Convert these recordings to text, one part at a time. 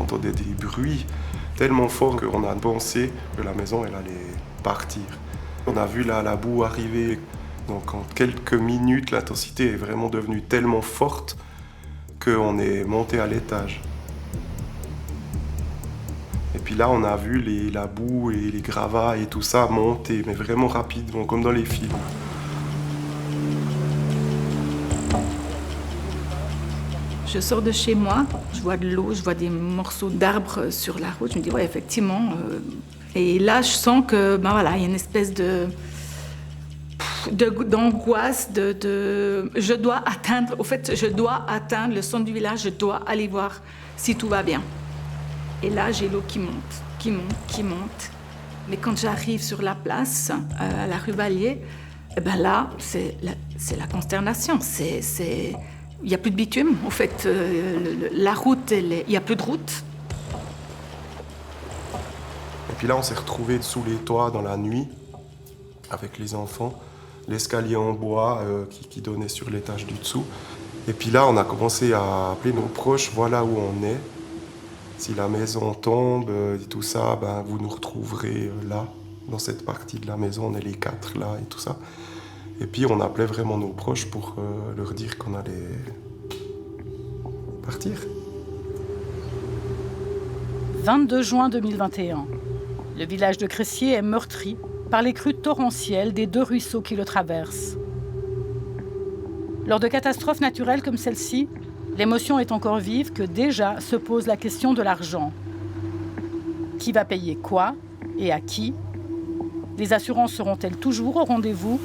entendait des bruits tellement forts qu'on a pensé que la maison elle allait partir. On a vu la boue arriver. Donc en quelques minutes, l'intensité est vraiment devenue tellement forte qu'on est monté à l'étage. Et puis là, on a vu la boue et les gravats et tout ça monter, mais vraiment rapidement, comme dans les films. Je sors de chez moi, je vois de l'eau, je vois des morceaux d'arbres sur la route. Je me dis, ouais, effectivement. Et là, je sens que, voilà, il y a une espèce d'angoisse, je dois atteindre, au fait, je dois atteindre le centre du village, je dois aller voir si tout va bien. Et là, j'ai l'eau qui monte. Mais quand j'arrive sur la place, à la rue Vallier, eh ben là, c'est la consternation. Il n'y a plus de bitume, en fait. La route, il n'y a plus de route. Et puis là, on s'est retrouvés sous les toits dans la nuit, avec les enfants. L'escalier en bois qui donnait sur l'étage du dessous. Et puis là, on a commencé à appeler nos proches, voilà où on est. Si la maison tombe et tout ça, ben, vous nous retrouverez là, dans cette partie de la maison, on est les 4 là et tout ça. Et puis on appelait vraiment nos proches pour leur dire qu'on allait partir. 22 juin 2021. Le village de Cressier est meurtri par les crues torrentielles des 2 ruisseaux qui le traversent. Lors de catastrophes naturelles comme celle-ci, l'émotion est encore vive que déjà se pose la question de l'argent. Qui va payer quoi et à qui? Les assurances seront-elles toujours au rendez-vous?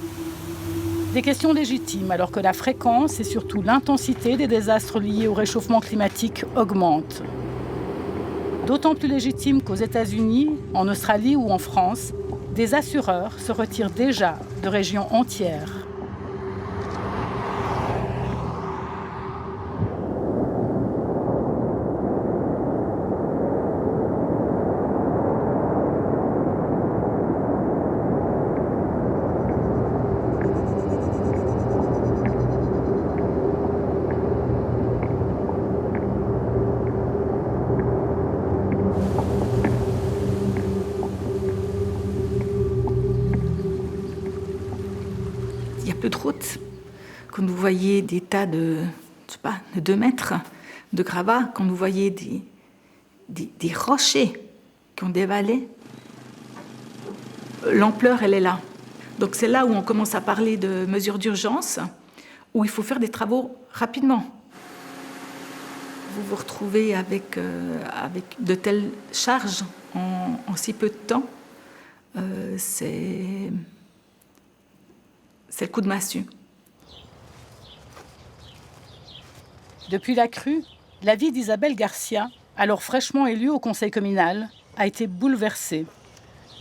Des questions légitimes alors que la fréquence et surtout l'intensité des désastres liés au réchauffement climatique augmentent. D'autant plus légitimes qu'aux États-Unis, en Australie ou en France, des assureurs se retirent déjà de régions entières. Peu de route. Quand vous voyez des tas de 2 mètres de gravats, quand vous voyez des rochers qui ont dévalé, l'ampleur, elle est là. Donc c'est là où on commence à parler de mesures d'urgence, où il faut faire des travaux rapidement. Vous vous retrouvez avec de telles charges en si peu de temps, c'est le coup de massue. Depuis la crue, la vie d'Isabelle Garcia, alors fraîchement élue au conseil communal, a été bouleversée.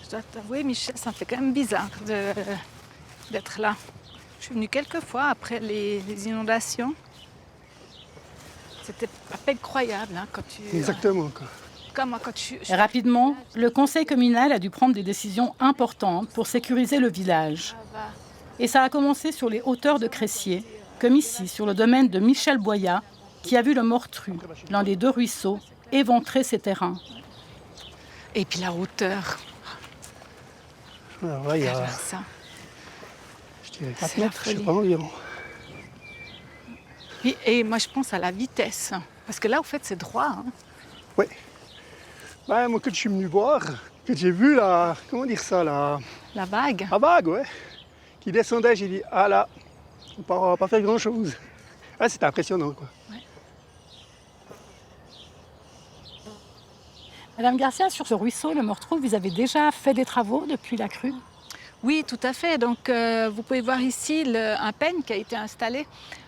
Je dois t'avouer, Michel, ça me fait quand même bizarre d'être là. Je suis venue quelques fois après les inondations. C'était à peine croyable quand tu... Exactement. Rapidement, le conseil communal a dû prendre des décisions importantes pour sécuriser le village. Et ça a commencé sur les hauteurs de Cressier, comme ici, sur le domaine de Michel Boyat, qui a vu le Mortru, l'un des 2 ruisseaux, éventrer ses terrains. Et puis la hauteur. Alors là, il y a, ça. je dirais 4 mètres, je sais pas environ. Et moi, je pense à la vitesse. Parce que là, au fait, c'est droit. Hein. Oui. Ben, moi, quand je suis venu voir, quand j'ai vu la... Comment dire ça, la vague. La vague, ouais. Qui descendait, j'ai dit, ah là, on va pas faire grand-chose. Ah, c'était impressionnant, quoi. Ouais. Madame Garcia, sur ce ruisseau, le Mortru, vous avez déjà fait des travaux depuis la crue? Oui, tout à fait. Donc, vous pouvez voir ici un peigne qui a été installé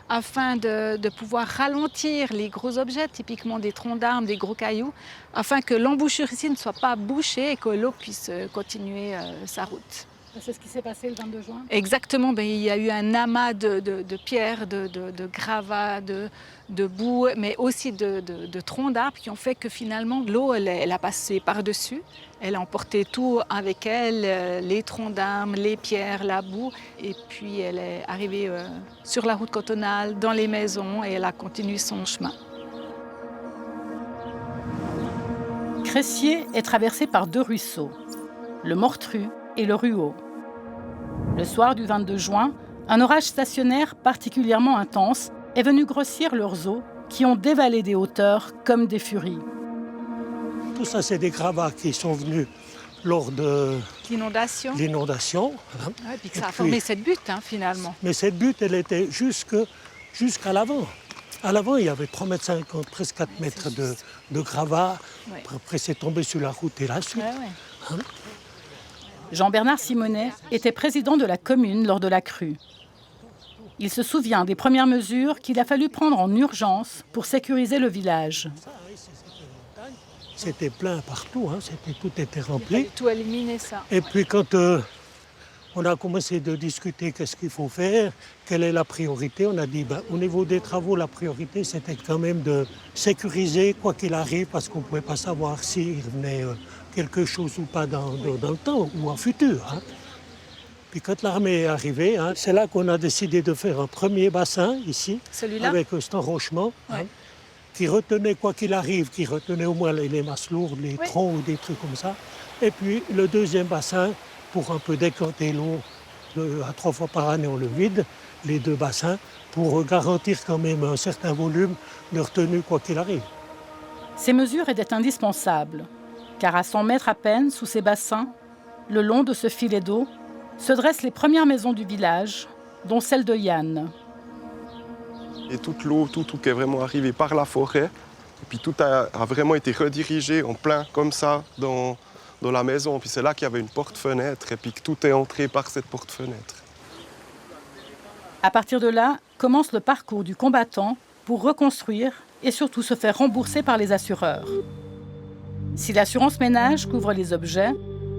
afin de pouvoir ralentir les gros objets, typiquement des troncs d'arbres, des gros cailloux, afin que l'embouchure ici ne soit pas bouchée et que l'eau puisse continuer sa route. C'est ce qui s'est passé le 22 juin? Exactement, il y a eu un amas de pierres, de gravats, de boue, mais aussi de troncs d'arbres qui ont fait que finalement l'eau elle a passé par-dessus. Elle a emporté tout avec elle, les troncs d'arbres, les pierres, la boue, et puis elle est arrivée sur la route cantonale, dans les maisons, et elle a continué son chemin. Cressier est traversé par 2 ruisseaux, le Mortru et le Ruau. Le soir du 22 juin, un orage stationnaire particulièrement intense est venu grossir leurs eaux qui ont dévalé des hauteurs comme des furies. Tout ça, c'est des gravats qui sont venus lors de L'inondation. l'inondation. Ouais, puis que ça a formé cette butte, finalement. Mais cette butte, elle était jusqu'à l'avant. À l'avant, il y avait 3,50 m, presque 4 mètres de gravats. Ouais. Après, c'est tombé sur la route et la suite. Ouais. Jean-Bernard Simonet était président de la commune lors de la crue. Il se souvient des premières mesures qu'il a fallu prendre en urgence pour sécuriser le village. C'était plein partout, tout était Il rempli. fallait tout éliminer, ça. Et puis quand on a commencé de discuter qu'est-ce qu'il faut faire, quelle est la priorité, on a dit au niveau des travaux, la priorité c'était quand même de sécuriser quoi qu'il arrive, parce qu'on ne pouvait pas savoir s'il venait quelque chose ou pas dans le temps ou en futur. Puis quand l'armée est arrivée, c'est là qu'on a décidé de faire un premier bassin ici, Celui-là? avec cet enrochement, Ouais. qui retenait quoi qu'il arrive, qui retenait au moins les masses lourdes, les troncs ou des trucs comme ça. Et puis le deuxième bassin, pour un peu décanter l'eau, à 3 fois par année on le vide, les 2 bassins, pour garantir quand même un certain volume de retenue quoi qu'il arrive. Ces mesures étaient indispensables, car à 100 mètres à peine sous ces bassins, le long de ce filet d'eau, se dressent les premières maisons du village, dont celle de Yann. Et toute l'eau, tout qui est vraiment arrivé par la forêt, et puis tout a vraiment été redirigé en plein comme ça dans la maison. Puis c'est là qu'il y avait une porte-fenêtre et puis que tout est entré par cette porte-fenêtre. À partir de là, commence le parcours du combattant pour reconstruire et surtout se faire rembourser par les assureurs. Si l'assurance ménage couvre les objets,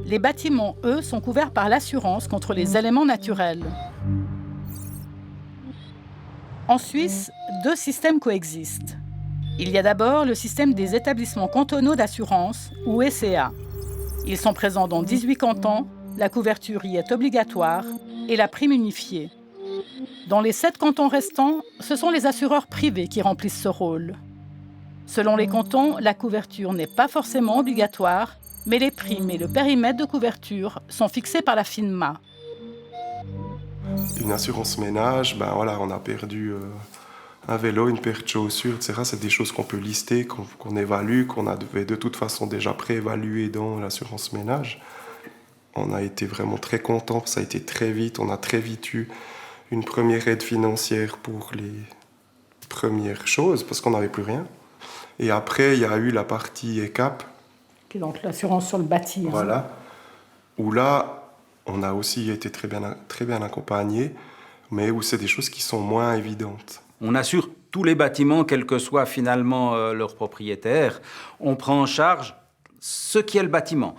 les bâtiments, eux, sont couverts par l'assurance contre les éléments naturels. En Suisse, 2 systèmes coexistent. Il y a d'abord le système des établissements cantonaux d'assurance, ou ECA. Ils sont présents dans 18 cantons, la couverture y est obligatoire et la prime unifiée. Dans les 7 cantons restants, ce sont les assureurs privés qui remplissent ce rôle. Selon les cantons, la couverture n'est pas forcément obligatoire, mais les primes et le périmètre de couverture sont fixés par la FINMA. Une assurance ménage, on a perdu un vélo, une paire de chaussures, etc. C'est des choses qu'on peut lister, qu'on évalue, qu'on avait de toute façon déjà préévalué dans l'assurance ménage. On a été vraiment très contents, ça a été très vite. On a très vite eu une première aide financière pour les premières choses, parce qu'on n'avait plus rien. Et après, il y a eu la partie ECAP. Qui est donc l'assurance sur le bâti. Voilà. Où là, on a aussi été très bien accompagnés, mais où c'est des choses qui sont moins évidentes. On assure tous les bâtiments, quel que soit finalement leur propriétaire. On prend en charge ce qui est le bâtiment.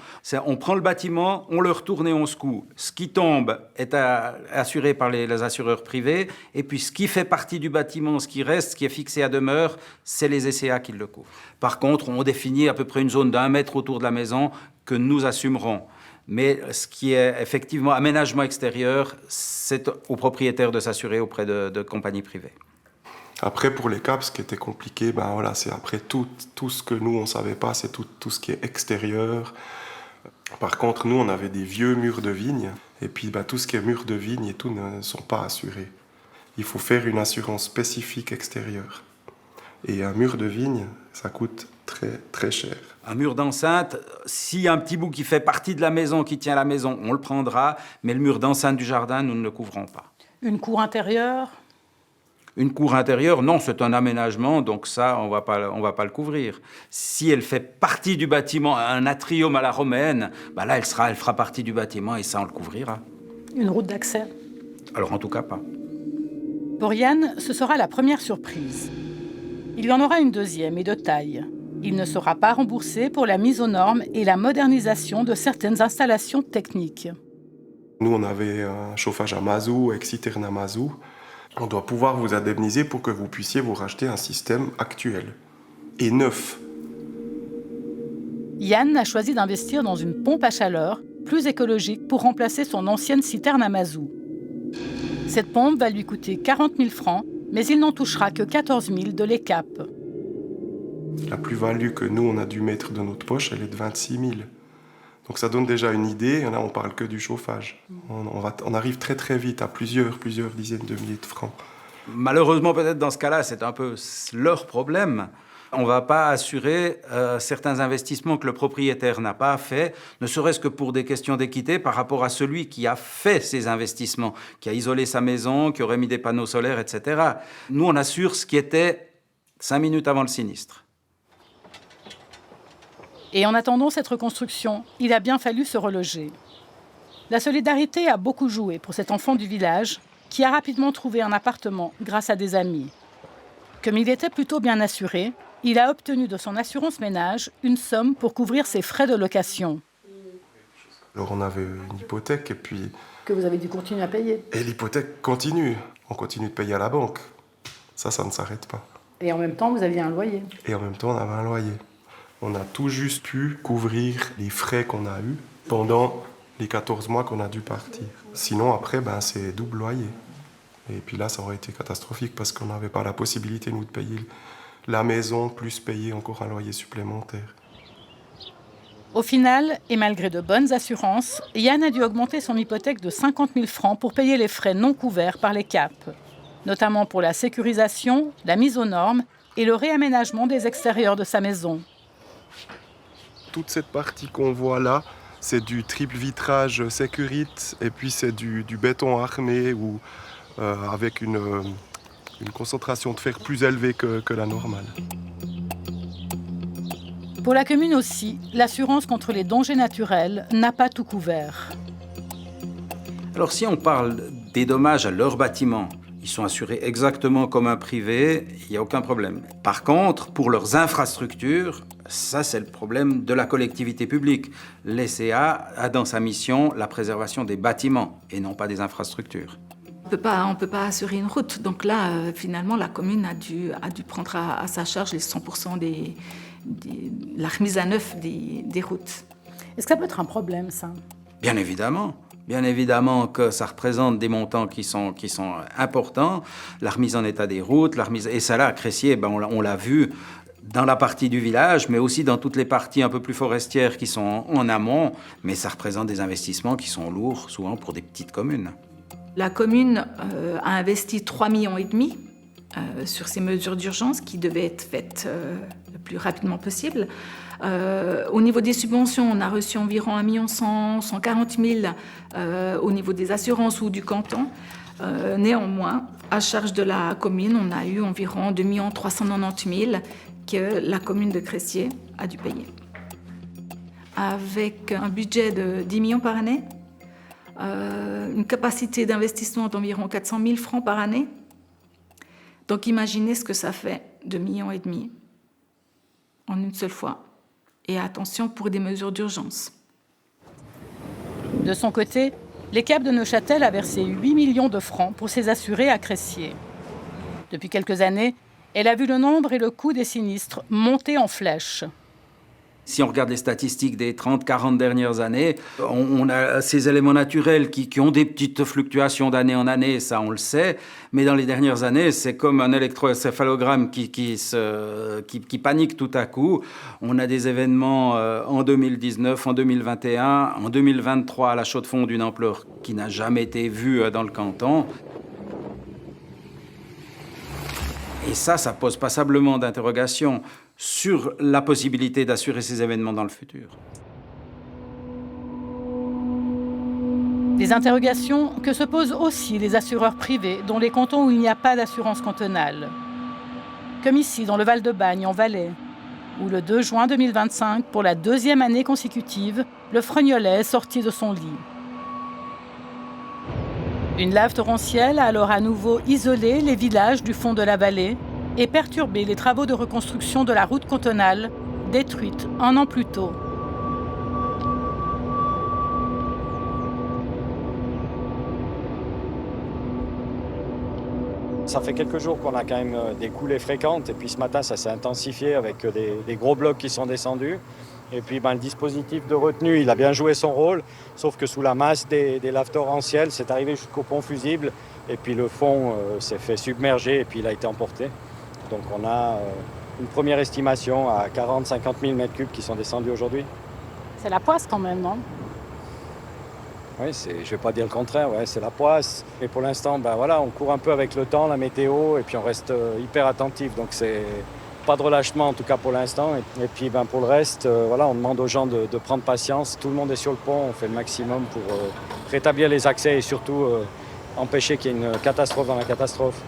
On prend le bâtiment, on le retourne et on secoue. Ce qui tombe est assuré par les assureurs privés. Et puis ce qui fait partie du bâtiment, ce qui reste, ce qui est fixé à demeure, c'est les ECA qui le couvrent. Par contre, on définit à peu près une zone d'1 mètre autour de la maison que nous assumerons. Mais ce qui est effectivement aménagement extérieur, c'est au propriétaire de s'assurer auprès de compagnies privées. Après, pour les caps, ce qui était compliqué, c'est après tout ce que nous, on ne savait pas, c'est tout ce qui est extérieur. Par contre, nous, on avait des vieux murs de vigne, et puis tout ce qui est murs de vigne et tout ne sont pas assurés. Il faut faire une assurance spécifique extérieure. Et un mur de vigne, ça coûte très, très cher. Un mur d'enceinte, s'il y a un petit bout qui fait partie de la maison, qui tient la maison, on le prendra, mais le mur d'enceinte du jardin, nous ne le couvrons pas. Une cour intérieure? Une cour intérieure, non, c'est un aménagement, donc ça, on va pas le couvrir. Si elle fait partie du bâtiment, un atrium à la romaine, là, elle fera partie du bâtiment et ça, on le couvrira. Une route d'accès? Alors, en tout cas, pas. Pour Yann, ce sera la première surprise. Il y en aura une deuxième et de taille. Il ne sera pas remboursé pour la mise aux normes et la modernisation de certaines installations techniques. Nous, on avait un chauffage à mazout, avec citerne à mazout. On doit pouvoir vous indemniser pour que vous puissiez vous racheter un système actuel et neuf. Yann a choisi d'investir dans une pompe à chaleur plus écologique pour remplacer son ancienne citerne à mazout. Cette pompe va lui coûter 40 000 francs, mais il n'en touchera que 14 000 de l'ECAP. La plus-value que nous, on a dû mettre de notre poche, elle est de 26 000. Donc ça donne déjà une idée, et là on parle que du chauffage. On arrive très très vite à plusieurs dizaines de milliers de francs. Malheureusement, peut-être dans ce cas-là, c'est un peu leur problème. On ne va pas assurer certains investissements que le propriétaire n'a pas fait, ne serait-ce que pour des questions d'équité par rapport à celui qui a fait ces investissements, qui a isolé sa maison, qui aurait mis des panneaux solaires, etc. Nous, on assure ce qui était 5 minutes avant le sinistre. Et en attendant cette reconstruction, il a bien fallu se reloger. La solidarité a beaucoup joué pour cet enfant du village qui a rapidement trouvé un appartement grâce à des amis. Comme il était plutôt bien assuré, il a obtenu de son assurance ménage une somme pour couvrir ses frais de location. Alors on avait une hypothèque et puis... Que vous avez dû continuer à payer. Et l'hypothèque continue. On continue de payer à la banque. Ça ne s'arrête pas. Et en même temps, vous aviez un loyer. Et en même temps, on avait un loyer. On a tout juste pu couvrir les frais qu'on a eus pendant les 14 mois qu'on a dû partir. Sinon, après, c'est double loyer. Et puis là, ça aurait été catastrophique parce qu'on n'avait pas la possibilité, nous, de payer la maison, plus payer encore un loyer supplémentaire. Au final, et malgré de bonnes assurances, Yann a dû augmenter son hypothèque de 50 000 francs pour payer les frais non couverts par les CAP, notamment pour la sécurisation, la mise aux normes et le réaménagement des extérieurs de sa maison. Toute cette partie qu'on voit là, c'est du triple vitrage sécurite et puis c'est du béton armé ou avec une concentration de fer plus élevée que la normale. Pour la commune aussi, l'assurance contre les dangers naturels n'a pas tout couvert. Alors si on parle des dommages à leurs bâtiments, ils sont assurés exactement comme un privé, il n'y a aucun problème. Par contre, pour leurs infrastructures, ça c'est le problème de la collectivité publique. L'ECA a dans sa mission la préservation des bâtiments et non pas des infrastructures. On ne peut pas assurer une route. Donc là, finalement, la commune a dû prendre à sa charge les 100% la remise à neuf des routes. Est-ce que ça peut être un problème, ça ? Bien évidemment. Bien évidemment que ça représente des montants qui sont importants. La remise en état des routes, et ça là, à Cressier, on l'a vu dans la partie du village, mais aussi dans toutes les parties un peu plus forestières qui sont en amont. Mais ça représente des investissements qui sont lourds, souvent pour des petites communes. La commune a investi 3,5 millions sur ces mesures d'urgence qui devaient être faites le plus rapidement possible. Au niveau des subventions, on a reçu environ 1 140 000 au niveau des assurances ou du canton. Néanmoins, à charge de la commune, on a eu environ 2 390 000 que la commune de Cressier a dû payer. Avec un budget de 10 millions par année, une capacité d'investissement d'environ 400 000 francs par année. Donc imaginez ce que ça fait, 2,5 millions en une seule fois. Et attention pour des mesures d'urgence. De son côté, les CAP de Neuchâtel a versé 8 millions de francs pour ses assurés à Cressier. Depuis quelques années, elle a vu le nombre et le coût des sinistres monter en flèche. Si on regarde les statistiques des 30-40 dernières années, on a ces éléments naturels qui ont des petites fluctuations d'année en année, ça on le sait, mais dans les dernières années, c'est comme un électroencéphalogramme qui panique tout à coup. On a des événements en 2019, en 2021, en 2023 à la Chaux-de-Fonds d'une ampleur qui n'a jamais été vue dans le canton. Et ça pose passablement d'interrogations sur la possibilité d'assurer ces événements dans le futur. Des interrogations que se posent aussi les assureurs privés dans les cantons où il n'y a pas d'assurance cantonale. Comme ici, dans le Val-de-Bagne, en Valais, où le 2 juin 2025, pour la 2e année consécutive, le Freugnolet est sorti de son lit. Une lave torrentielle a alors à nouveau isolé les villages du fond de la vallée et perturbé les travaux de reconstruction de la route cantonale, détruite 1 an plus tôt. Ça fait quelques jours qu'on a quand même des coulées fréquentes et puis ce matin ça s'est intensifié avec des gros blocs qui sont descendus. Et puis le dispositif de retenue, il a bien joué son rôle, sauf que sous la masse des laves torrentielles, c'est arrivé jusqu'au pont fusible et puis le fond s'est fait submerger et puis il a été emporté. Donc on a une première estimation à 40-50 000 m3 qui sont descendus aujourd'hui. C'est la poisse quand même, non? Oui, je ne vais pas dire le contraire, ouais, c'est la poisse. Et pour l'instant, voilà, on court un peu avec le temps, la météo, et puis on reste hyper attentif. Donc c'est pas de relâchement en tout cas pour l'instant. Et puis pour le reste, voilà, on demande aux gens de prendre patience. Tout le monde est sur le pont, on fait le maximum pour rétablir les accès et surtout empêcher qu'il y ait une catastrophe dans la catastrophe.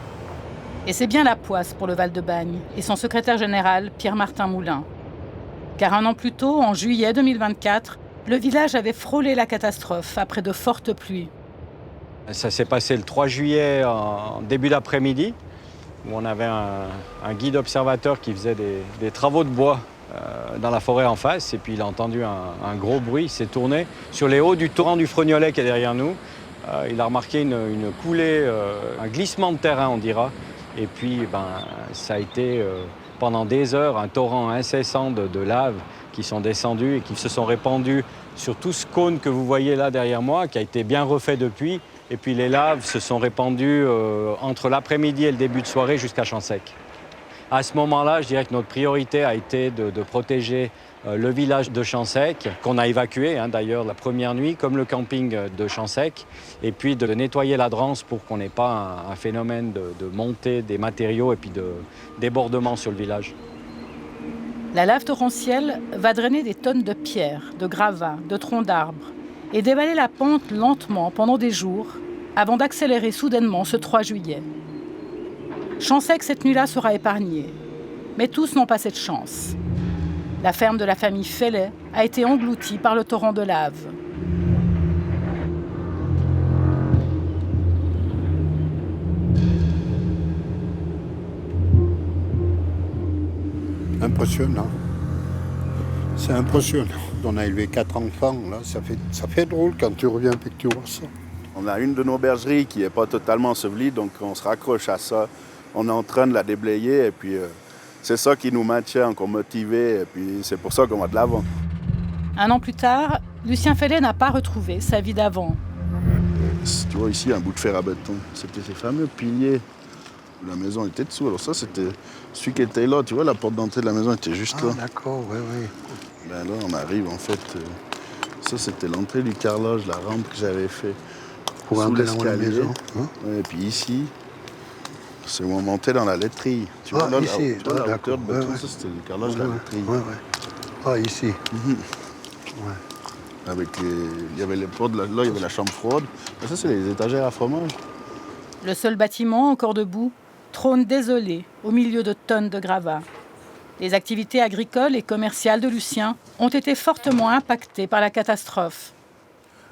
Et c'est bien la poisse pour le Val-de-Bagne et son secrétaire général, Pierre-Martin Moulin. Car un an plus tôt, en juillet 2024, le village avait frôlé la catastrophe après de fortes pluies. Ça s'est passé le 3 juillet en début d'après-midi, où on avait un guide observateur qui faisait des travaux de bois dans la forêt en face. Et puis il a entendu un gros bruit, il s'est tourné sur les hauts du torrent du Frognolet qui est derrière nous. Il a remarqué une coulée, un glissement de terrain, on dira. Et puis ça a été pendant des heures un torrent incessant de lave qui sont descendus et qui se sont répandus sur tout ce cône que vous voyez là derrière moi, qui a été bien refait depuis. Et puis les laves se sont répandues entre l'après-midi et le début de soirée jusqu'à Champsec. À ce moment-là, je dirais que notre priorité a été de protéger le village de Champsec, qu'on a évacué d'ailleurs la première nuit, comme le camping de Champsec, et puis de nettoyer la Drance pour qu'on n'ait pas un phénomène de montée des matériaux et puis de débordement sur le village. La lave torrentielle va drainer des tonnes de pierres, de gravats, de troncs d'arbres et dévaler la pente lentement pendant des jours avant d'accélérer soudainement ce 3 juillet. Champsec, cette nuit-là, sera épargnée. Mais tous n'ont pas cette chance. La ferme de la famille Fellet a été engloutie par le torrent de lave. Impressionnant. C'est impressionnant. On a élevé 4 enfants, là. Ça fait drôle quand tu reviens et que tu vois ça. On a une de nos bergeries qui n'est pas totalement ensevelie, donc on se raccroche à ça. On est en train de la déblayer et puis c'est ça qui nous maintient encore motivés et puis c'est pour ça qu'on va de l'avant. Un an plus tard, Lucien Fellet n'a pas retrouvé sa vie d'avant. Tu vois ici un bout de fer à béton. C'était ces fameux piliers où la maison était dessous. Alors ça c'était celui qui était là. Tu vois la porte d'entrée de la maison était juste là. Ah d'accord, oui. Ben là on arrive en fait. Ça c'était l'entrée du carrelage, la rampe que j'avais fait. Pour entrer dans la maison. Hein? Ouais, et puis ici, c'est où on montait dans la laiterie. Tu vois, là, ici, tu vois, la hauteur de béton, ouais. ça c'était le carrelage de la laiterie. Ah, ici. Avec il y avait les portes, là il y avait la chambre froide. Et ça c'est les étagères à fromage. Le seul bâtiment encore debout trône désolé au milieu de tonnes de gravats. Les activités agricoles et commerciales de Lucien ont été fortement impactées par la catastrophe.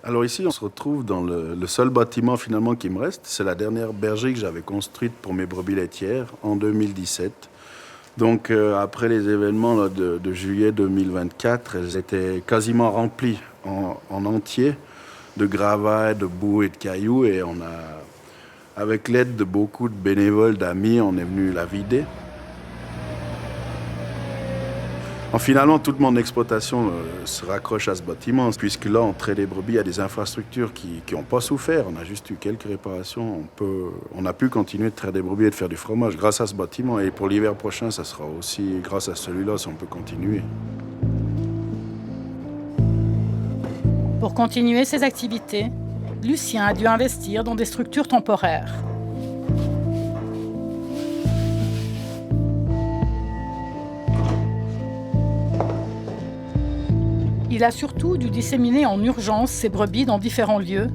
Alors ici, on se retrouve dans le seul bâtiment finalement qui me reste. C'est la dernière bergerie que j'avais construite pour mes brebis laitières en 2017. Donc après les événements là, de juillet 2024, elles étaient quasiment remplies en entier de gravats, de boue et de cailloux. Et on a, avec l'aide de beaucoup de bénévoles, d'amis, on est venu la vider. Finalement, toute mon exploitation se raccroche à ce bâtiment, puisque là, on traite les brebis, il y a des infrastructures qui n'ont pas souffert. On a juste eu quelques réparations. On a pu continuer de traire des brebis et de faire du fromage grâce à ce bâtiment. Et pour l'hiver prochain, ça sera aussi grâce à celui-là, si on peut continuer. Pour continuer ses activités, Lucien a dû investir dans des structures temporaires. Il a surtout dû disséminer en urgence ses brebis dans différents lieux,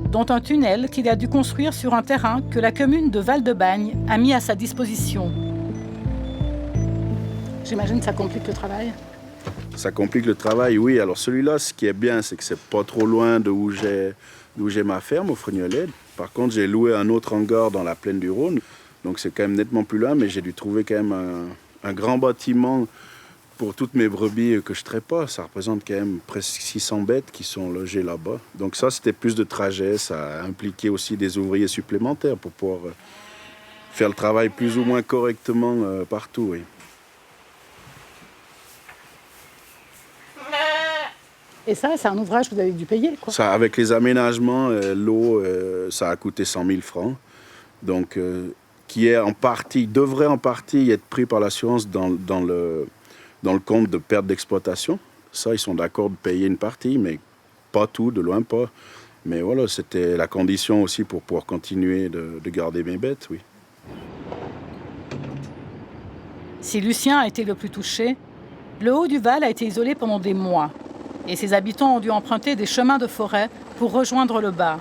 dont un tunnel qu'il a dû construire sur un terrain que la commune de Val-de-Bagne a mis à sa disposition. J'imagine que ça complique le travail. Ça complique le travail, oui. Alors celui-là, ce qui est bien, c'est que c'est pas trop loin d'où j'ai ma ferme, au Frognolet. Par contre, j'ai loué un autre hangar dans la plaine du Rhône. Donc c'est quand même nettement plus loin, mais j'ai dû trouver quand même un grand bâtiment pour toutes mes brebis que je traite pas. Ça représente quand même presque 600 bêtes qui sont logées là-bas. Donc ça, c'était plus de trajet. Ça a impliqué aussi des ouvriers supplémentaires pour pouvoir faire le travail plus ou moins correctement partout, oui. Et ça, c'est un ouvrage que vous avez dû payer, quoi. Ça, avec les aménagements, l'eau, ça a coûté 100 000 francs. Donc, qui est en partie, devrait en partie être pris par l'assurance dans le compte de perte d'exploitation. Ça, ils sont d'accord de payer une partie, mais pas tout, de loin pas. Mais voilà, c'était la condition aussi pour pouvoir continuer de garder mes bêtes, oui. Si Lucien a été le plus touché, le haut du Val a été isolé pendant des mois et ses habitants ont dû emprunter des chemins de forêt pour rejoindre le bas.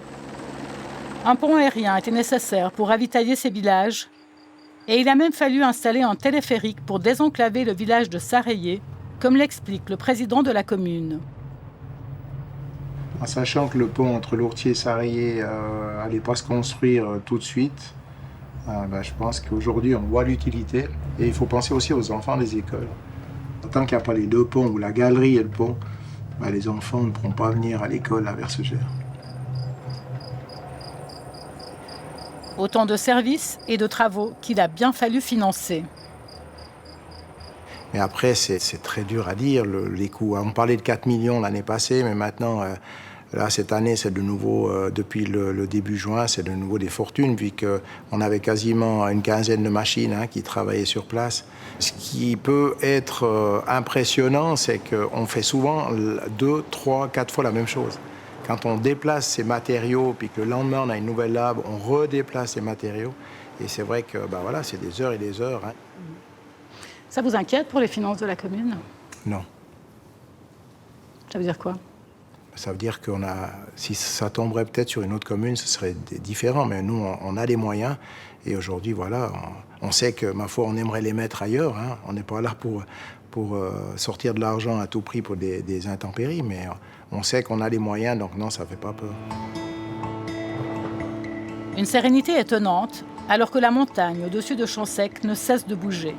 Un pont aérien était nécessaire pour ravitailler ces villages et il a même fallu installer un téléphérique pour désenclaver le village de Sarayé, comme l'explique le président de la commune. En sachant que le pont entre Lourtier et Sarayé n'allait pas se construire tout de suite, je pense qu'aujourd'hui on voit l'utilité et il faut penser aussi aux enfants des écoles. Tant qu'il n'y a pas les deux ponts, ou la galerie et le pont, les enfants ne pourront pas venir à l'école à Versegère. Autant de services et de travaux qu'il a bien fallu financer. Mais après, c'est très dur à dire, les coûts. On parlait de 4 millions l'année passée, mais maintenant, là, cette année, c'est de nouveau, depuis le début juin, c'est de nouveau des fortunes, puisqu'on avait quasiment une quinzaine de machines qui travaillaient sur place. Ce qui peut être impressionnant, c'est qu'on fait souvent 2, 3, 4 fois la même chose. Quand on déplace ces matériaux, puis que le lendemain, on a une nouvelle lab, on redéplace ces matériaux. Et c'est vrai que c'est des heures et des heures. Ça vous inquiète pour les finances de la commune? Non. Ça veut dire quoi? Ça veut dire si ça tomberait peut-être sur une autre commune, ce serait différent. Mais nous, on a les moyens. Et aujourd'hui, on sait que, ma foi, on aimerait les mettre ailleurs. On n'est pas là pour sortir de l'argent à tout prix pour des intempéries. Mais on sait qu'on a les moyens, donc non, ça ne fait pas peur. Une sérénité étonnante, alors que la montagne au-dessus de Champ-Sec ne cesse de bouger.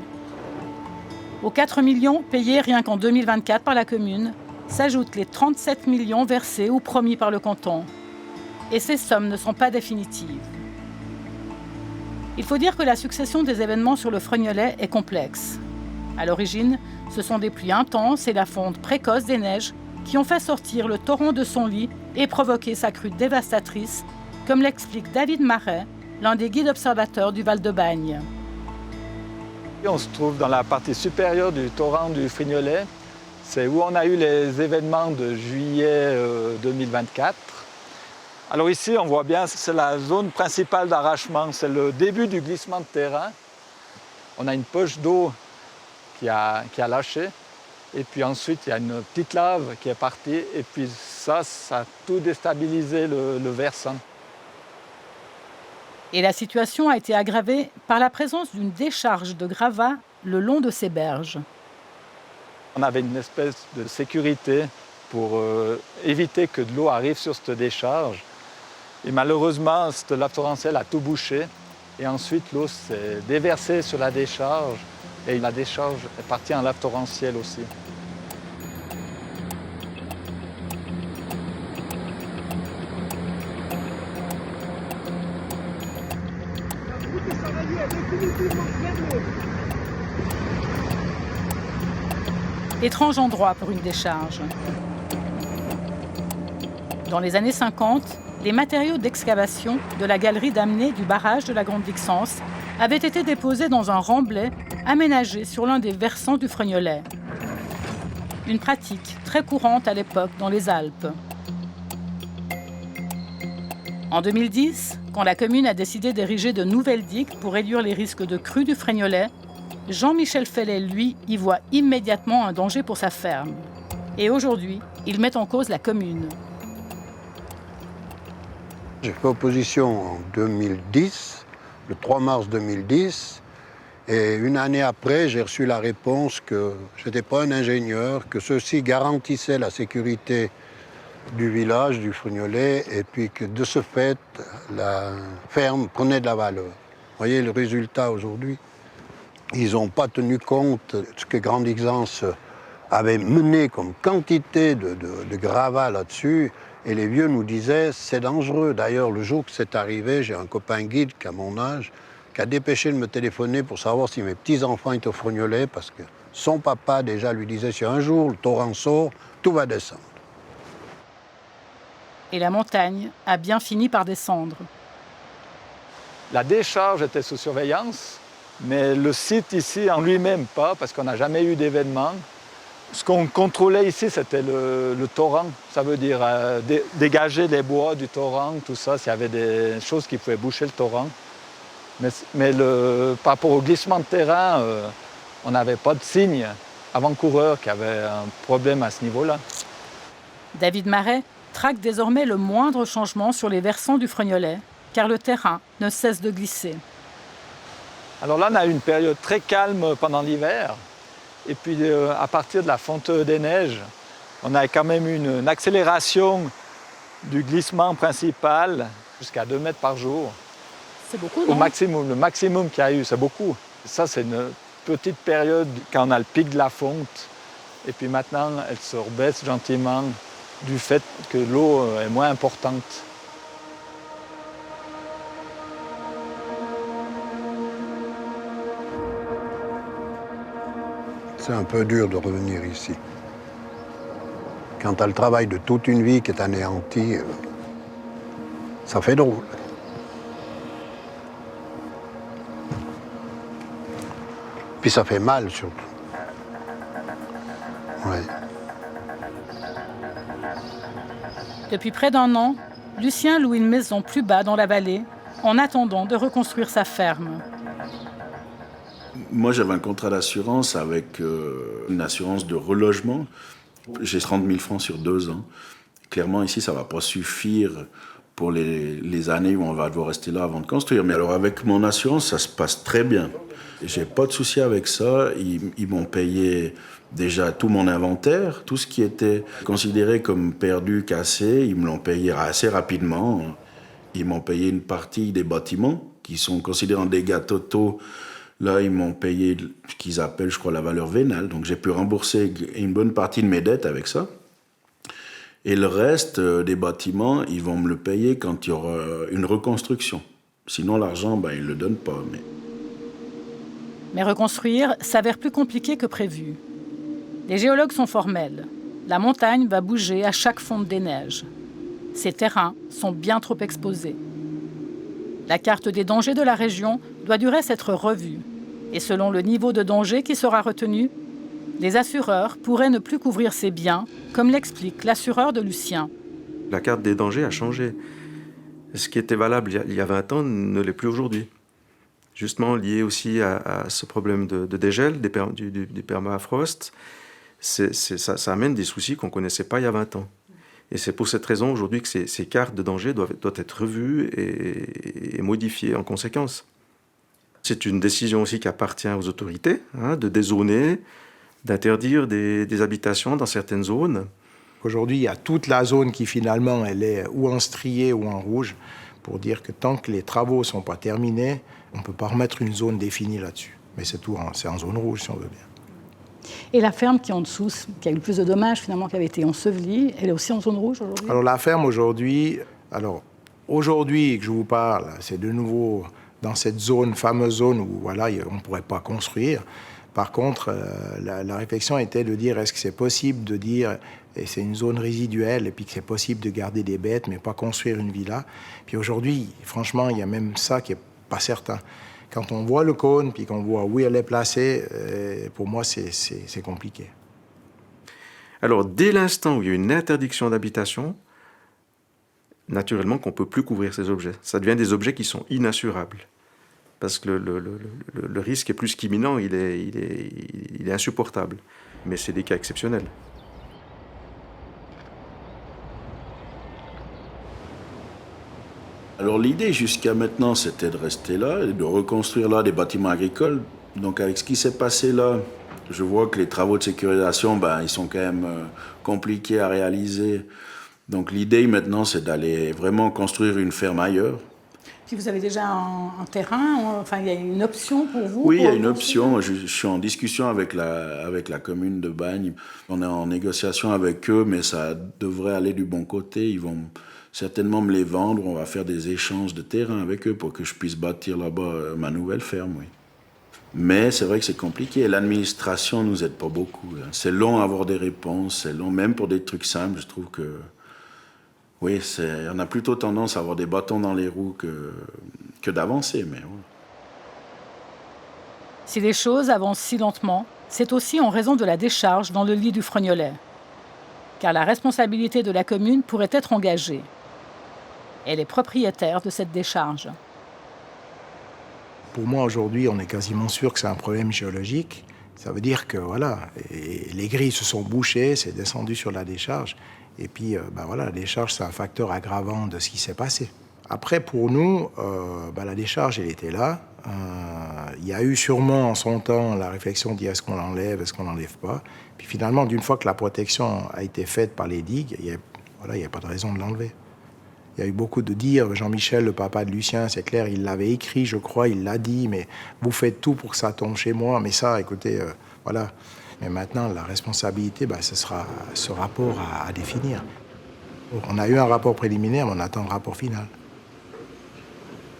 Aux 4 millions payés rien qu'en 2024 par la commune, s'ajoutent les 37 millions versés ou promis par le canton. Et ces sommes ne sont pas définitives. Il faut dire que la succession des événements sur le Frognolet est complexe. À l'origine, ce sont des pluies intenses et la fonte précoce des neiges qui ont fait sortir le torrent de son lit et provoqué sa crue dévastatrice, comme l'explique David Marais, l'un des guides observateurs du Val-de-Bagne. On se trouve dans la partie supérieure du torrent du Frignolet. C'est où on a eu les événements de juillet 2024. Alors ici, on voit bien, c'est la zone principale d'arrachement. C'est le début du glissement de terrain. On a une poche d'eau qui a lâché. Et puis ensuite, il y a une petite lave qui est partie. Et puis ça a tout déstabilisé le versant. Et la situation a été aggravée par la présence d'une décharge de gravats le long de ces berges. On avait une espèce de sécurité pour éviter que de l'eau arrive sur cette décharge. Et malheureusement, cette lave torrentielle a tout bouché. Et ensuite, l'eau s'est déversée sur la décharge. Et la décharge est partie en lave torrentielle aussi. Étrange endroit pour une décharge. Dans les années 50, les matériaux d'excavation de la galerie d'amener du barrage de la Grande Vixence avaient été déposés dans un remblai aménagé sur l'un des versants du Frognolet. Une pratique très courante à l'époque dans les Alpes. En 2010, quand la commune a décidé d'ériger de nouvelles digues pour réduire les risques de crue du Frignolet, Jean-Michel Fellet, lui, y voit immédiatement un danger pour sa ferme. Et aujourd'hui, il met en cause la commune. J'ai fait opposition en 2010, le 3 mars 2010, et une année après, j'ai reçu la réponse que je n'étais pas un ingénieur, que ceux-ci garantissaient la sécurité du village, du Frignolet, et puis que de ce fait, la ferme prenait de la valeur. Vous voyez le résultat aujourd'hui. Ils n'ont pas tenu compte de ce que Grande Vixence avait mené comme quantité de gravats là-dessus. Et les vieux nous disaient, c'est dangereux. D'ailleurs, le jour que c'est arrivé, j'ai un copain guide qui a mon âge, qui a dépêché de me téléphoner pour savoir si mes petits-enfants étaient au Frignolet, parce que son papa déjà lui disait, si un jour le torrent sort, tout va descendre. Et la montagne a bien fini par descendre. La décharge était sous surveillance, mais le site ici en lui-même pas, parce qu'on n'a jamais eu d'événement. Ce qu'on contrôlait ici, c'était le torrent. Ça veut dire dégager les bois du torrent, tout ça, s'il y avait des choses qui pouvaient boucher le torrent. Mais par rapport au glissement de terrain, on n'avait pas de signe avant-coureur qui avait un problème à ce niveau-là. David Marais traque désormais le moindre changement sur les versants du Frognolet, car le terrain ne cesse de glisser. Alors là, on a eu une période très calme pendant l'hiver. Et puis, à partir de la fonte des neiges, on a quand même une accélération du glissement principal jusqu'à 2 mètres par jour. C'est beaucoup, Au non? maximum. Le maximum qu'il y a eu, c'est beaucoup. Ça, c'est une petite période quand on a le pic de la fonte. Et puis maintenant, elle se rebaisse gentiment du fait que l'eau est moins importante. C'est un peu dur de revenir ici. Quand tu as le travail de toute une vie qui est anéanti, ça fait drôle. Puis ça fait mal surtout. Ouais. Depuis près d'1 an, Lucien loue une maison plus bas dans la vallée, en attendant de reconstruire sa ferme. Moi, j'avais un contrat d'assurance avec une assurance de relogement. J'ai 30 000 francs sur 2 ans. Clairement, ici, ça ne va pas suffire pour les années où on va devoir rester là avant de construire. Mais alors, avec mon assurance, ça se passe très bien. J'ai pas de souci avec ça. Ils m'ont payé déjà tout mon inventaire, tout ce qui était considéré comme perdu, cassé. Ils me l'ont payé assez rapidement. Ils m'ont payé une partie des bâtiments qui sont considérés en dégâts totaux. Là, ils m'ont payé ce qu'ils appellent, je crois, la valeur vénale. Donc, j'ai pu rembourser une bonne partie de mes dettes avec ça. Et le reste des bâtiments, ils vont me le payer quand il y aura une reconstruction. Sinon, l'argent, ils ne le donnent pas. Mais reconstruire s'avère plus compliqué que prévu. Les géologues sont formels. La montagne va bouger à chaque fonte des neiges. Ces terrains sont bien trop exposés. La carte des dangers de la région doit du reste être revue. Et selon le niveau de danger qui sera retenu, les assureurs pourraient ne plus couvrir ces biens, comme l'explique l'assureur de Lucien. La carte des dangers a changé. Ce qui était valable il y a 20 ans ne l'est plus aujourd'hui. Justement lié aussi à ce problème de dégel, des permafrost, ça amène des soucis qu'on ne connaissait pas il y a 20 ans. Et c'est pour cette raison aujourd'hui que ces cartes de danger doivent être revues et modifiées en conséquence. C'est une décision aussi qui appartient aux autorités, de dézoner, d'interdire des habitations dans certaines zones. Aujourd'hui, il y a toute la zone qui finalement elle est ou en strié ou en rouge, pour dire que tant que les travaux ne sont pas terminés, on ne peut pas remettre une zone définie là-dessus. Mais c'est tout, c'est en zone rouge si on veut bien. Et la ferme qui est en dessous, qui a eu le plus de dommages finalement, qui avait été ensevelie, elle est aussi en zone rouge aujourd'hui? Alors la ferme aujourd'hui, que je vous parle, c'est de nouveau dans cette fameuse zone où voilà, on ne pourrait pas construire. Par contre, la réflexion était de dire, est-ce que c'est possible de dire, et c'est une zone résiduelle, et puis que c'est possible de garder des bêtes, mais pas construire une villa. Puis aujourd'hui, franchement, il y a même ça qui n'est pas certain. Quand on voit le cône, puis qu'on voit où elle est placée, pour moi, c'est compliqué. Alors, dès l'instant où il y a une interdiction d'habitation, naturellement qu'on ne peut plus couvrir ces objets. Ça devient des objets qui sont inassurables. Parce que le risque est plus qu'imminent, il est insupportable. Mais c'est des cas exceptionnels. Alors l'idée jusqu'à maintenant, c'était de rester là et de reconstruire là des bâtiments agricoles. Donc avec ce qui s'est passé là, je vois que les travaux de sécurisation, ils sont quand même compliqués à réaliser. Donc l'idée maintenant, c'est d'aller vraiment construire une ferme ailleurs. Puis vous avez déjà un terrain, il y a une option pour vous? Oui, il y a une option. Je suis en discussion avec la commune de Bagnes. On est en négociation avec eux, mais ça devrait aller du bon côté. Ils vont certainement me les vendre. On va faire des échanges de terrain avec eux pour que je puisse bâtir là-bas ma nouvelle ferme, oui. Mais c'est vrai que c'est compliqué. L'administration ne nous aide pas beaucoup. C'est long à avoir des réponses. C'est long, même pour des trucs simples. Je trouve que Oui, on a plutôt tendance à avoir des bâtons dans les roues que d'avancer. Mais ouais. Si les choses avancent si lentement, c'est aussi en raison de la décharge dans le lit du Fregnolet. Car la responsabilité de la commune pourrait être engagée. Elle est propriétaire de cette décharge. Pour moi, aujourd'hui, on est quasiment sûr que c'est un problème géologique. Ça veut dire que, voilà, les grilles se sont bouchées, c'est descendu sur la décharge. Et puis, voilà, la décharge, c'est un facteur aggravant de ce qui s'est passé. Après, pour nous, la décharge, elle était là. Il y a eu sûrement en son temps la réflexion de dire est-ce qu'on l'enlève, est-ce qu'on l'enlève pas. Puis finalement, d'une fois que la protection a été faite par les digues, il n'y a pas de raison de l'enlever. Il y a eu beaucoup de dires. Jean-Michel, le papa de Lucien, c'est clair, il l'avait écrit, je crois, il l'a dit, mais vous faites tout pour que ça tombe chez moi. Mais ça, écoutez, voilà. Mais maintenant, la responsabilité, ce sera ce rapport à définir. On a eu un rapport préliminaire, mais on attend le rapport final.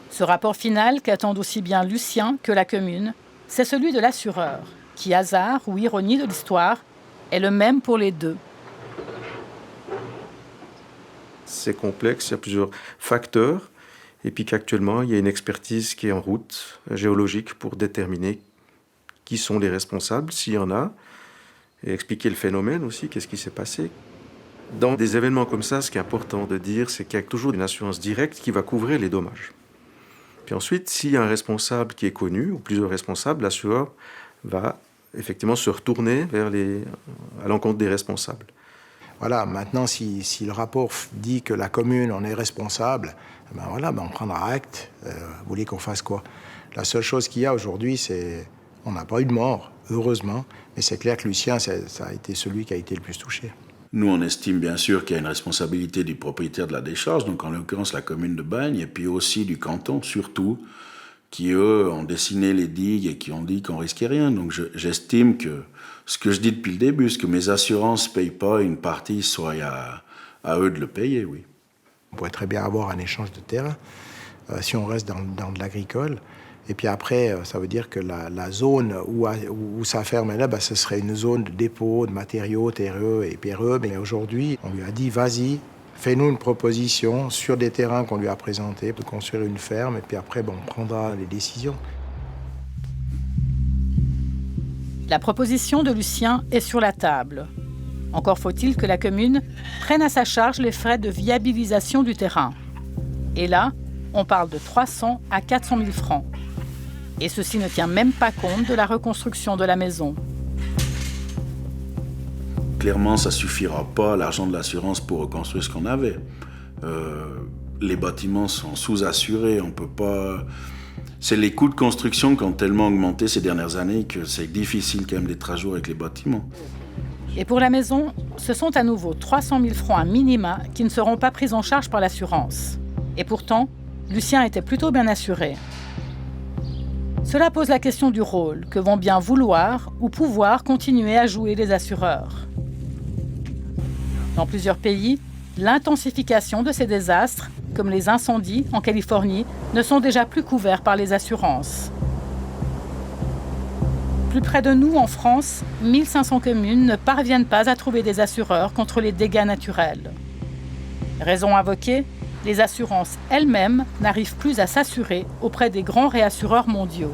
Ce rapport final, qu'attendent aussi bien Lucien que la commune, c'est celui de l'assureur, qui, hasard ou ironie de l'histoire, est le même pour les deux. C'est complexe, il y a plusieurs facteurs, et puis qu'actuellement, il y a une expertise qui est en route, géologique, pour déterminer qui sont les responsables, s'il y en a, et expliquer le phénomène aussi, qu'est-ce qui s'est passé. Dans des événements comme ça, ce qui est important de dire, c'est qu'il y a toujours une assurance directe qui va couvrir les dommages. Puis ensuite, s'il y a un responsable qui est connu, ou plusieurs responsables, l'assureur va effectivement se retourner à l'encontre des responsables. Voilà, maintenant, si le rapport dit que la commune en est responsable, on prendra acte. Vous voulez qu'on fasse quoi? La seule chose qu'il y a aujourd'hui, c'est on n'a pas eu de mort, heureusement, mais c'est clair que Lucien, ça a été celui qui a été le plus touché. Nous, on estime bien sûr qu'il y a une responsabilité du propriétaire de la décharge, donc en l'occurrence la commune de Bagnes, et puis aussi du canton, surtout, qui, eux, ont dessiné les digues et qui ont dit qu'on risquait rien. Donc j'estime que ce que je dis depuis le début, c'est que mes assurances ne payent pas une partie, soit à eux de le payer, oui. On pourrait très bien avoir un échange de terrain, si on reste dans de l'agricole. Et puis après, ça veut dire que la zone où ça ferme là, ce serait une zone de dépôt de matériaux terreux et pierreux. Mais aujourd'hui, on lui a dit, vas-y, fais-nous une proposition sur des terrains qu'on lui a présentés pour construire une ferme. Et puis après, on prendra les décisions. La proposition de Lucien est sur la table. Encore faut-il que la commune prenne à sa charge les frais de viabilisation du terrain. Et là, on parle de 300 à 400 000 francs. Et ceci ne tient même pas compte de la reconstruction de la maison. Clairement, ça ne suffira pas, l'argent de l'assurance, pour reconstruire ce qu'on avait. Les bâtiments sont sous-assurés, on peut pas... C'est les coûts de construction qui ont tellement augmenté ces dernières années que c'est difficile quand même d'être à jour avec les bâtiments. Et pour la maison, ce sont à nouveau 300 000 francs à minima qui ne seront pas pris en charge par l'assurance. Et pourtant, Lucien était plutôt bien assuré. Cela pose la question du rôle que vont bien vouloir ou pouvoir continuer à jouer les assureurs. Dans plusieurs pays, l'intensification de ces désastres, comme les incendies en Californie, ne sont déjà plus couverts par les assurances. Plus près de nous, en France, 1500 communes ne parviennent pas à trouver des assureurs contre les dégâts naturels. Raison invoquée, les assurances elles-mêmes n'arrivent plus à s'assurer auprès des grands réassureurs mondiaux.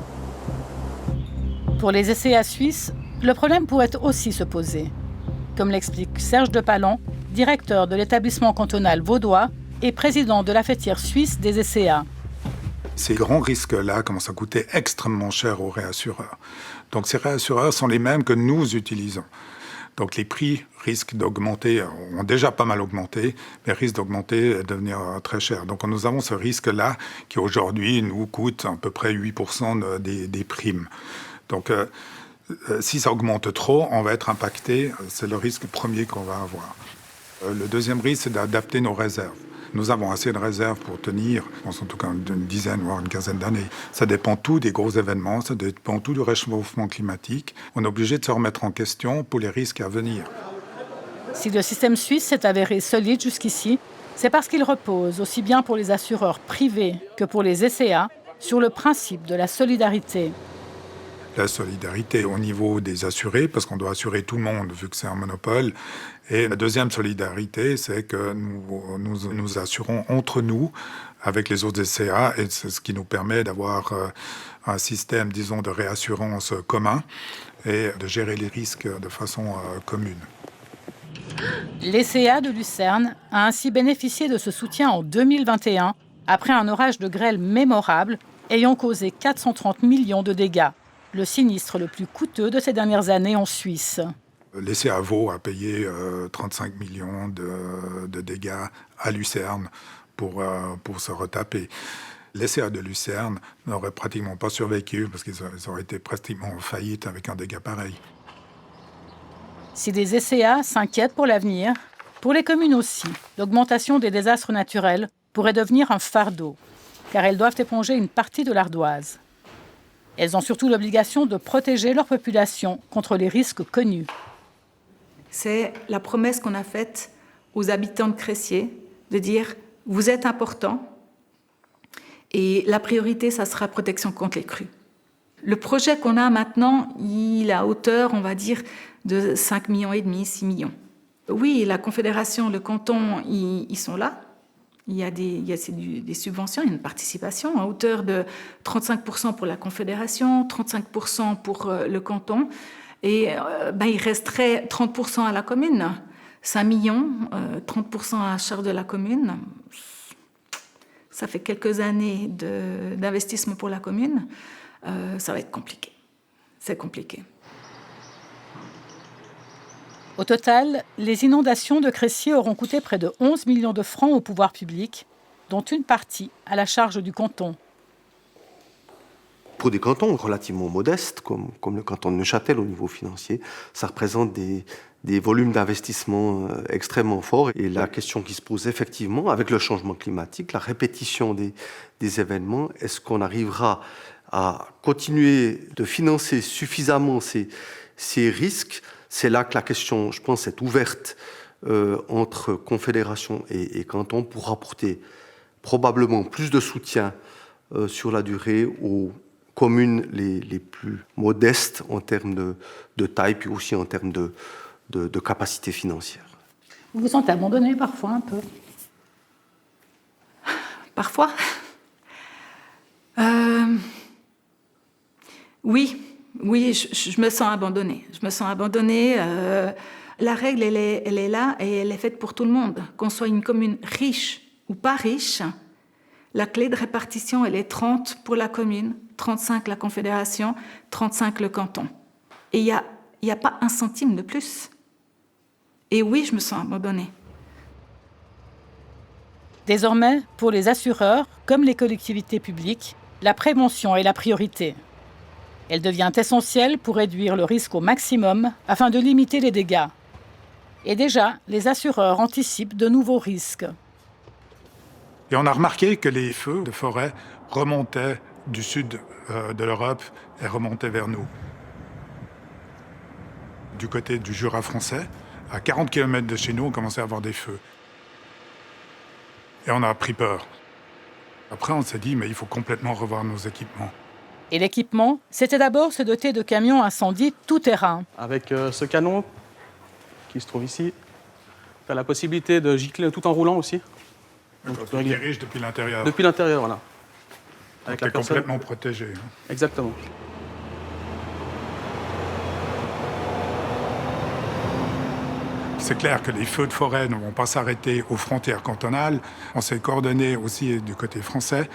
Pour les SCA suisses, le problème pourrait aussi se poser, comme l'explique Serge Depalan, directeur de l'établissement cantonal vaudois et président de la fêtière suisse des SCA. Ces grands risques-là commencent à coûter extrêmement cher aux réassureurs. Donc ces réassureurs sont les mêmes que nous utilisons. Donc les prix risquent d'augmenter, ont déjà pas mal augmenté, mais risquent d'augmenter et de devenir très chers. Donc nous avons ce risque-là qui aujourd'hui nous coûte à peu près 8% des primes. Donc si ça augmente trop, on va être impacté. C'est le risque premier qu'on va avoir. Le deuxième risque, c'est d'adapter nos réserves. Nous avons assez de réserves pour tenir, je pense en tout cas une dizaine, voire une quinzaine d'années. Ça dépend tout des gros événements, ça dépend tout du réchauffement climatique. On est obligé de se remettre en question pour les risques à venir. Si le système suisse s'est avéré solide jusqu'ici, c'est parce qu'il repose, aussi bien pour les assureurs privés que pour les SCA, sur le principe de la solidarité. la solidarité au niveau des assurés, parce qu'on doit assurer tout le monde, vu que c'est un monopole. Et la deuxième solidarité, c'est que nous assurons entre nous, avec les autres SCA, et c'est ce qui nous permet d'avoir un système, disons, de réassurance commun et de gérer les risques de façon commune. L'ECA de Lucerne a ainsi bénéficié de ce soutien en 2021, après un orage de grêle mémorable ayant causé 430 millions de dégâts, le sinistre le plus coûteux de ces dernières années en Suisse. L'ECA Vaud a payé 35 millions de dégâts à Lucerne pour se retaper. L'ECA de Lucerne n'aurait pratiquement pas survécu parce qu'ils auraient été pratiquement en faillite avec un dégât pareil. Si les ECA s'inquiètent pour l'avenir, pour les communes aussi, l'augmentation des désastres naturels pourrait devenir un fardeau, car elles doivent éponger une partie de l'ardoise. Elles ont surtout l'obligation de protéger leur population contre les risques connus. C'est la promesse qu'on a faite aux habitants de Cressier, de dire « vous êtes importants et la priorité, ça sera protection contre les crues ». Le projet qu'on a maintenant, il est à hauteur, on va dire, de 5,5 millions, 6 millions. Oui, la Confédération, le canton, ils sont là. Il y a des subventions, il y a une participation à hauteur de 35% pour la Confédération, 35% pour le canton. Et il resterait 30% à la commune. 5 millions, 30% à charge de la commune. Ça fait quelques années d'investissement pour la commune. Ça va être compliqué. C'est compliqué. Au total, les inondations de Cressier auront coûté près de 11 millions de francs au pouvoir public, dont une partie à la charge du canton. Pour des cantons relativement modestes, comme le canton de Neuchâtel au niveau financier, ça représente des volumes d'investissement extrêmement forts. Et la question qui se pose effectivement, avec le changement climatique, la répétition des événements, est-ce qu'on arrivera à continuer de financer suffisamment ces risques? C'est là que la question, je pense, est ouverte entre confédération et canton pour apporter probablement plus de soutien sur la durée aux communes les plus modestes en termes de taille, puis aussi en termes de capacité financière. Vous vous sentez abandonné parfois un peu? Parfois Oui, je me sens abandonnée. Je me sens abandonnée. La règle, elle est là et elle est faite pour tout le monde. Qu'on soit une commune riche ou pas riche, la clé de répartition, elle est 30 pour la commune, 35 la Confédération, 35 le canton. Et il n'y a pas un centime de plus. Et oui, je me sens abandonnée. Désormais, pour les assureurs, comme les collectivités publiques, la prévention est la priorité. Elle devient essentielle pour réduire le risque au maximum afin de limiter les dégâts. Et déjà, les assureurs anticipent de nouveaux risques. Et on a remarqué que les feux de forêt remontaient du sud de l'Europe et remontaient vers nous. Du côté du Jura français, à 40 km de chez nous, on commençait à avoir des feux. Et on a pris peur. Après, on s'est dit, mais il faut complètement revoir nos équipements. Et l'équipement, c'était d'abord se doter de camions incendie tout-terrain. Avec ce canon qui se trouve ici, tu as la possibilité de gicler tout en roulant aussi. Donc tu diriges depuis l'intérieur. Depuis l'intérieur, voilà. Donc tu es complètement protégé. Exactement. C'est clair que les feux de forêt ne vont pas s'arrêter aux frontières cantonales. On s'est coordonné aussi du côté français,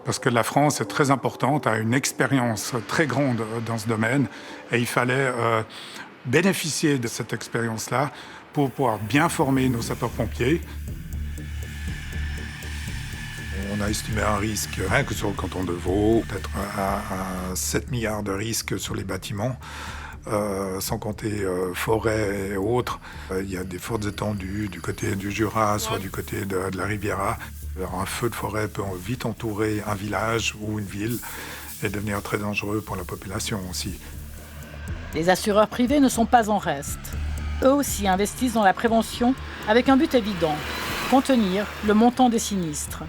parce que la France est très importante, a une expérience très grande dans ce domaine, et il fallait bénéficier de cette expérience-là pour pouvoir bien former nos sapeurs-pompiers. On a estimé un risque, rien que sur le canton de Vaud, peut-être à 7 milliards de risques sur les bâtiments. Sans compter forêt et autres. Il y a des fortes étendues du côté du Jura, soit du côté de la Riviera. Alors, un feu de forêt peut vite entourer un village ou une ville et devenir très dangereux pour la population aussi. Les assureurs privés ne sont pas en reste. Eux aussi investissent dans la prévention avec un but évident, contenir le montant des sinistres.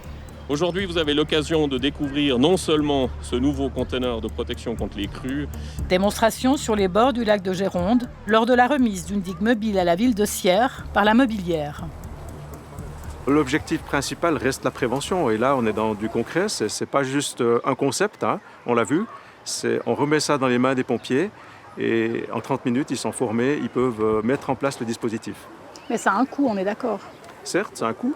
Aujourd'hui, vous avez l'occasion de découvrir non seulement ce nouveau conteneur de protection contre les crues. Démonstration sur les bords du lac de Géronde lors de la remise d'une digue mobile à la ville de Sierre par la Mobilière. L'objectif principal reste la prévention. Et là, on est dans du concret. Ce n'est pas juste un concept, hein, on l'a vu. On remet ça dans les mains des pompiers et en 30 minutes, ils sont formés, ils peuvent mettre en place le dispositif. Mais ça a un coût, on est d'accord. Certes, c'est un coût,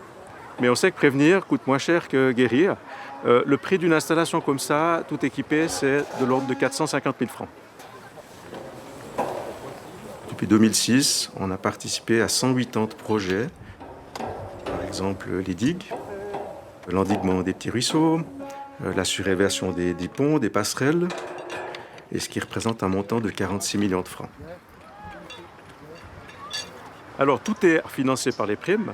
mais on sait que prévenir coûte moins cher que guérir. Le prix d'une installation comme ça, tout équipé, c'est de l'ordre de 450 000 francs. Depuis 2006, on a participé à 180 projets. Par exemple, les digues, l'endiguement des petits ruisseaux, la surélévation des ponts, des passerelles, et ce qui représente un montant de 46 millions de francs. Alors, tout est financé par les primes,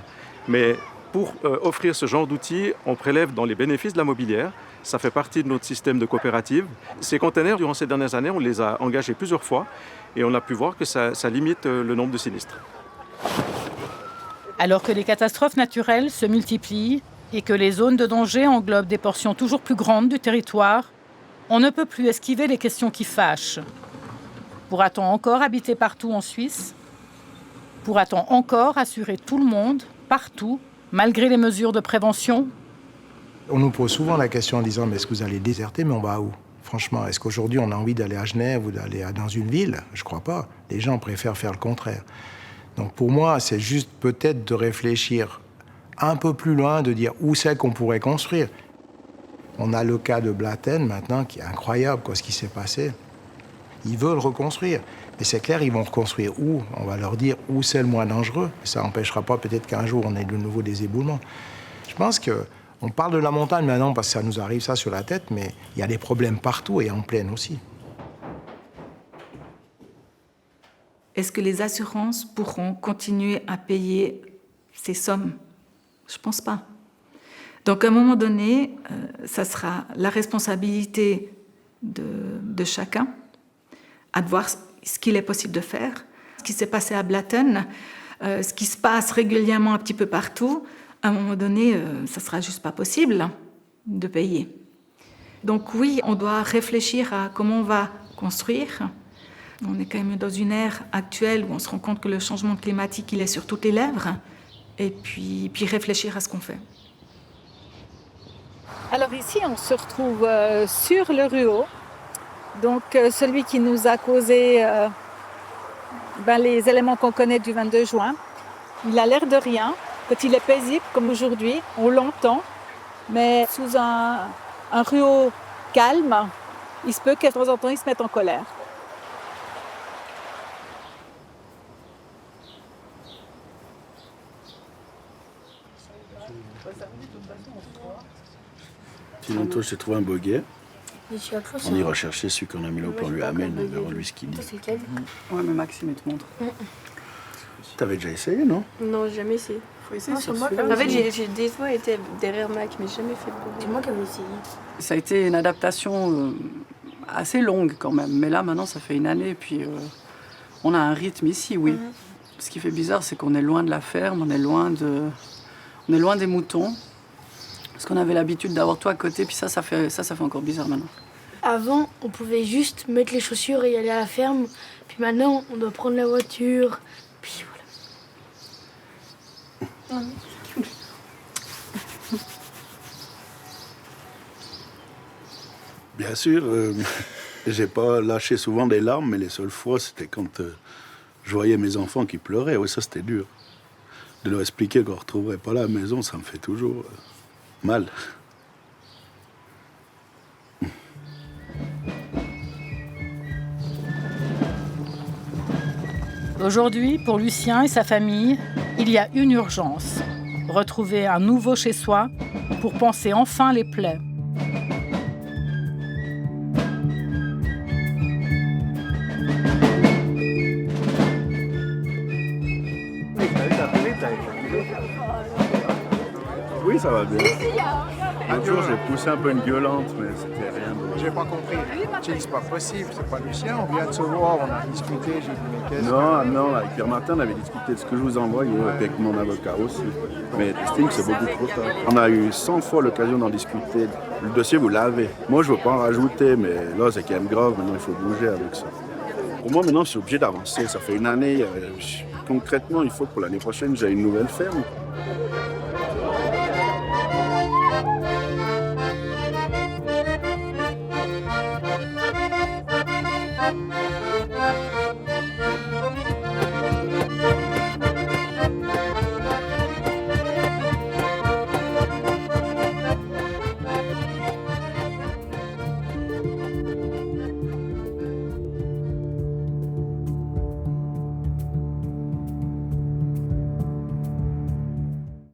mais pour offrir ce genre d'outils, on prélève dans les bénéfices de la Mobilière. Ça fait partie de notre système de coopérative. Ces containers, durant ces dernières années, on les a engagés plusieurs fois et on a pu voir que ça limite le nombre de sinistres. Alors que les catastrophes naturelles se multiplient et que les zones de danger englobent des portions toujours plus grandes du territoire, on ne peut plus esquiver les questions qui fâchent. Pourra-t-on encore habiter partout en Suisse ? Pourra-t-on encore assurer tout le monde, partout, malgré les mesures de prévention ? On nous pose souvent la question en disant « mais est-ce que vous allez déserter, mais on va où ?» Franchement, est-ce qu'aujourd'hui on a envie d'aller à Genève ou d'aller dans une ville ? Je ne crois pas. Les gens préfèrent faire le contraire. Donc pour moi, c'est juste peut-être de réfléchir un peu plus loin, de dire où c'est qu'on pourrait construire. On a le cas de Blatten maintenant qui est incroyable, ce qui s'est passé. Ils veulent reconstruire. Et c'est clair, ils vont reconstruire où ? On va leur dire où c'est le moins dangereux. Ça n'empêchera pas peut-être qu'un jour on ait de nouveau des éboulements. Je pense qu'on parle de la montagne maintenant parce que ça nous arrive ça sur la tête, mais il y a des problèmes partout et en plaine aussi. Est-ce que les assurances pourront continuer à payer ces sommes ? Je ne pense pas. Donc à un moment donné, ça sera la responsabilité de chacun à de voir ce qu'il est possible de faire. Ce qui s'est passé à Blatten, ce qui se passe régulièrement un petit peu partout, à un moment donné, ça ne sera juste pas possible de payer. Donc oui, on doit réfléchir à comment on va construire. On est quand même dans une ère actuelle où on se rend compte que le changement climatique, il est sur toutes les lèvres. Et puis réfléchir à ce qu'on fait. Alors ici, on se retrouve sur le Ruau. Donc celui qui nous a causé les éléments qu'on connaît du 22 juin. Il a l'air de rien. Quand il est paisible, comme aujourd'hui, on l'entend. Mais sous un Ruau calme, il se peut qu'à de temps en temps, il se mette en colère. Sinon, toi, je t'ai trouvé un boguet. On y recherchait celui qu'on a mis là, on lui amène, on verra lui ce qu'il dit. Ouais, mais Maxime, il te montre. T'avais déjà essayé, non? Non, j'ai jamais essayé. Faut essayer sur En fait, j'ai des fois été derrière Mac, mais jamais fait de boguet. C'est moi qui avais essayé. Ça a été une adaptation assez longue quand même. Mais là, maintenant, ça fait une année, puis on a un rythme ici, oui. Ce qui fait bizarre, c'est qu'on est loin de la ferme, on est loin des moutons. Parce qu'on avait l'habitude d'avoir tout à côté, puis ça fait encore bizarre maintenant. Avant, on pouvait juste mettre les chaussures et aller à la ferme. Puis maintenant, on doit prendre la voiture. Puis voilà. Bien sûr, j'ai pas lâché souvent des larmes, mais les seules fois, c'était quand je voyais mes enfants qui pleuraient. Oui, ça, c'était dur. De leur expliquer qu'on ne retrouverait pas la maison, ça me fait toujours mal. Aujourd'hui, pour Lucien et sa famille, il y a une urgence. Retrouver un nouveau chez-soi pour panser enfin les plaies. Oui, ça va bien. L'autre jour, j'ai poussé un peu une gueulante, mais c'était rien de... J'ai pas compris. J'ai dit, c'est pas possible, c'est pas Lucien, on vient de se voir, on a discuté, j'ai dit, mais qu'est-ce que... Non, avec Pierre-Martin, on avait discuté de ce que je vous envoie, avec mon avocat aussi. Mais Testing, c'est beaucoup trop tard. On a eu 100 fois l'occasion d'en discuter. Le dossier, vous l'avez. Moi, je veux pas en rajouter, mais là, c'est quand même grave. Maintenant, il faut bouger avec ça. Pour moi, maintenant, je suis obligé d'avancer. Ça fait une année. Concrètement, il faut que pour l'année prochaine, j'ai une nouvelle ferme.